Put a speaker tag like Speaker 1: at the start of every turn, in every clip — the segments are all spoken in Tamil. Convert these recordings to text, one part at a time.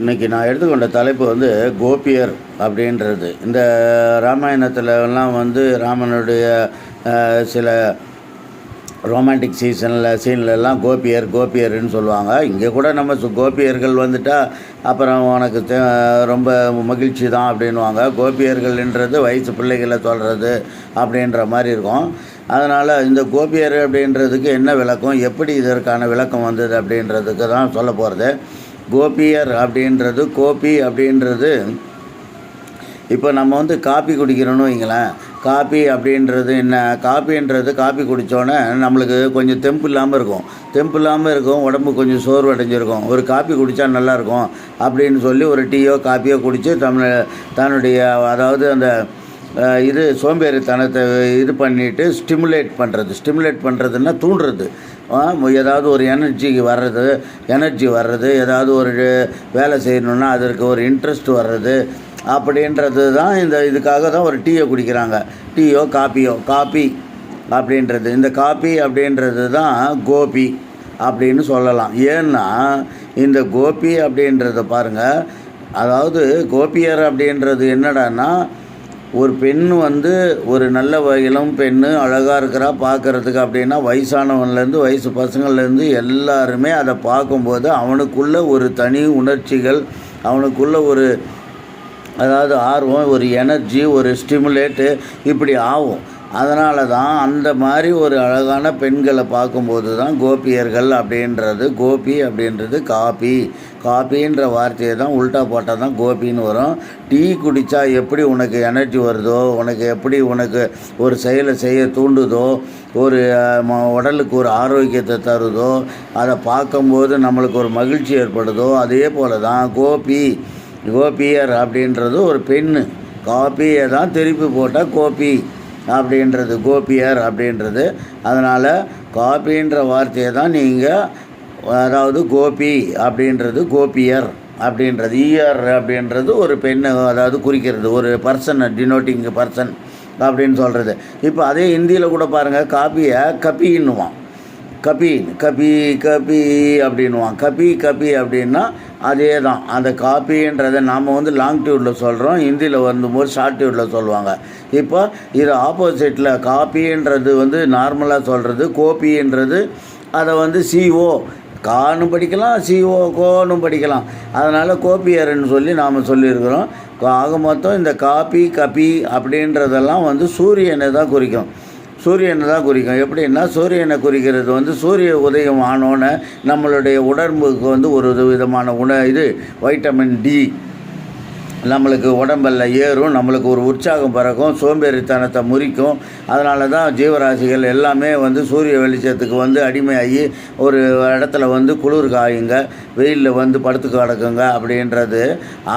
Speaker 1: இன்றைக்கி நான் எடுத்துக்கொண்ட தலைப்பு வந்து கோபியர் அப்படின்றது. இந்த ராமாயணத்துலலாம் வந்து ராமனுடைய சில ரொமான்டிக் சீன்லலாம் கோபியர்னு சொல்லுவாங்க. இங்கே கூட நம்ம கோபியர்கள் வந்துட்டால் அப்புறம் உனக்கு ரொம்ப மகிழ்ச்சி தான் அப்படின்வாங்க. கோபியர்கள்ன்றது வயசு பிள்ளைகளை சொல்கிறது அப்படின்ற மாதிரி இருக்கும். அதனால் இந்த கோபியர் அப்படின்றதுக்கு என்ன விளக்கம், எப்படி இதற்கான விளக்கம் வந்தது அப்படின்றதுக்கு தான் சொல்ல போகிறது. கோபியர் அப்படின்றது, கோபி அப்படின்றது, இப்போ நம்ம வந்து காப்பி குடிக்கிறோன்னு வைங்களேன். காப்பி அப்படின்றது என்ன, காப்பி குடித்தோன்னே நம்மளுக்கு கொஞ்சம் தெம்பு இல்லாமல் இருக்கும், உடம்பு கொஞ்சம் சோர்வடைஞ்சிருக்கும். ஒரு காப்பி குடித்தா நல்லாயிருக்கும் அப்படின்னு சொல்லி ஒரு டீயோ காப்பியோ குடித்து தன்னுடைய அதாவது அந்த சோம்பேறித்தனத்தை இது பண்ணிவிட்டு ஸ்டிமுலேட் பண்ணுறதுன்னா தூண்டுறது. ஏதாவது ஒரு எனர்ஜி வர்றது, ஏதாவது ஒரு வேலை செய்யணுன்னா அதற்கு ஒரு இன்ட்ரெஸ்ட் வர்றது அப்படின்றது தான். இதுக்காக தான் ஒரு டீயை குடிக்கிறாங்க, டீயோ காப்பி அப்படின்றது. இந்த காப்பி அப்படின்றது தான் கோபி அப்படின்னு சொல்லலாம். ஏன்னா இந்த கோபி அப்படின்றத பாருங்கள், அதாவது கோபியர் அப்படின்றது என்னடான்னா, ஒரு பெண் வந்து ஒரு நல்ல இளம் பெண்ணு அழகாக இருக்கிறா பார்க்குறதுக்கு அப்படின்னா, வயசானவன்லேருந்து வயசு பசங்கள்லேருந்து எல்லாருமே அதை பார்க்கும்போது அவனுக்குள்ள ஒரு தனி உணர்ச்சிகள், அவனுக்குள்ள ஒரு அதாவது ஆர்வம், ஒரு எனர்ஜி, ஒரு ஸ்டிமுலேட்டு இப்படி ஆகும். அதனால தான் அந்த மாதிரி ஒரு அழகான பெண்களை பார்க்கும்போது தான் கோபியர்கள் அப்படின்றது. கோபி அப்படின்றது காப்பின்ற வார்த்தையை தான் உல்ட்டா போட்டால் தான் கோபின்னு வரும். டீ குடித்தா எப்படி உனக்கு எனர்ஜி வருதோ, உனக்கு ஒரு செயலை செய்ய தூண்டுதோ, ஒரு உடலுக்கு ஒரு ஆரோக்கியத்தை தருதோ, அதை பார்க்கும்போது நம்மளுக்கு ஒரு மகிழ்ச்சி ஏற்படுதோ, அதே போல் தான் கோபியர் அப்படின்றது ஒரு பெண்ணு. காப்பியை தான் திருப்பி போட்டால் கோபி அப்படின்றது, கோபியர் அப்படின்றது. அதனால் காப்பின்ற வார்த்தையை தான் நீங்கள், அதாவது கோபி அப்படின்றது கோபியர் அப்படின்றது, ஈயர் அப்படின்றது ஒரு பெண்ணை அதாவது குறிக்கிறது, ஒரு பர்சன், டினோட்டிங் பர்சன் அப்படின்னு சொல்கிறது. இப்போ அதே ஹிந்தியில் கூட பாருங்கள், காப்பியை கபின்னுவான், கபி அப்படின்வான். கபி அப்படின்னா அதே தான். அந்த காப்பின்றதை நாம் வந்து லாங் டியூடில் சொல்கிறோம், ஹிந்தியில் வரும்போது ஷார்ட் டியூடில் சொல்லுவாங்க. இப்போ இது ஆப்போசிட்டில், காப்பின்றது வந்து நார்மலாக சொல்கிறது, கோபின்றது அதை வந்து கான்னு படிக்கலாம், கோன்னு படிக்கலாம். அதனால் கோபியர்னு சொல்லி நாம் சொல்லியிருக்கிறோம். ஆக மொத்தம் இந்த கபி அப்படின்றதெல்லாம் வந்து சூரியனை தான் குறிக்கும். எப்படின்னா, சூரியனை குறிக்கிறது வந்து சூரிய உதயம் ஆனோன்னு நம்மளுடைய உடம்புக்கு வந்து ஒரு விதமான வைட்டமின் டி நம்மளுக்கு உடம்பில் ஏறும், நம்மளுக்கு ஒரு உற்சாகம் பிறக்கும், சோம்பேறித்தனத்தை முறிக்கும். அதனால தான் ஜீவராசிகள் எல்லாமே வந்து சூரிய வெளிச்சத்துக்கு வந்து அடிமையாகி ஒரு இடத்துல வந்து குளிர் காயுங்க, வெயிலில் வந்து படுத்து கிடக்குங்க அப்படின்றது.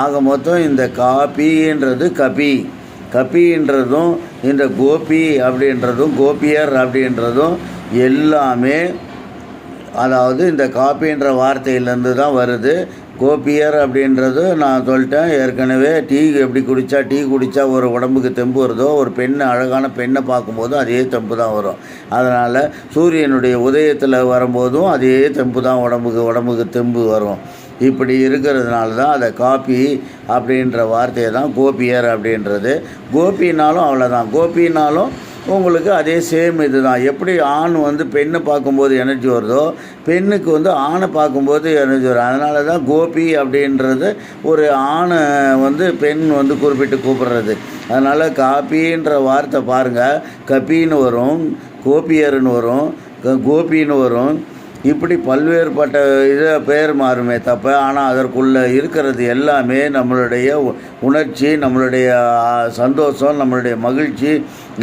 Speaker 1: ஆக மொத்தம் இந்த காப்பின்றது கபின்றதும் இந்த கோபி அப்படின்றதும் கோபியர் அப்படின்றதும் எல்லாமே அதாவது இந்த காப்பின்ற வார்த்தையிலேருந்து தான் வருது. கோபியர் அப்படின்றது நான் சொல்லிட்டேன் ஏற்கனவே. டீ குடித்தா ஒரு உடம்புக்கு தெம்பு வருதோ, ஒரு அழகான பெண்ணை பார்க்கும்போதும் அதே தெம்பு தான் வரும். அதனால் சூரியனுடைய உதயத்தில் வரும்போதும் அதே தெம்பு தான் உடம்புக்கு தெம்பு வரும். இப்படி இருக்கிறதுனால தான் அதை காப்பி அப்படின்ற வார்த்தையை தான் கோபியர் அப்படின்றது. கோபினாலும் அவ்வளோதான், கோபினாலும் உங்களுக்கு அதே சேம் இது தான். எப்படி ஆண் வந்து பெண்ணை பார்க்கும்போது எனர்ஜி வருதோ, பெண்ணுக்கு வந்து ஆணை பார்க்கும்போது எனர்ஜி வரும். அதனால தான் கோபி அப்படின்றது ஒரு ஆணை வந்து பெண் வந்து குறிப்பிட்டு கூப்பிடுறது. அதனால் காப்பின்ற வார்த்தை பாருங்கள், கபின்னு வரும், கோபியர்னு வரும், கோபின்னு வரும். இப்படி பல்வேறுபட்ட பெயர் மாறுமே தப்ப, ஆனால் அதற்குள்ளே இருக்கிறது எல்லாமே நம்மளுடைய உணர்ச்சி, நம்மளுடைய சந்தோஷம், நம்மளுடைய மகிழ்ச்சி,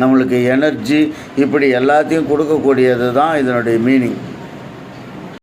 Speaker 1: நம்மளுக்கு எனர்ஜி, இப்படி எல்லாத்தையும் கொடுக்கக்கூடியது தான் இதனுடைய மீனிங்.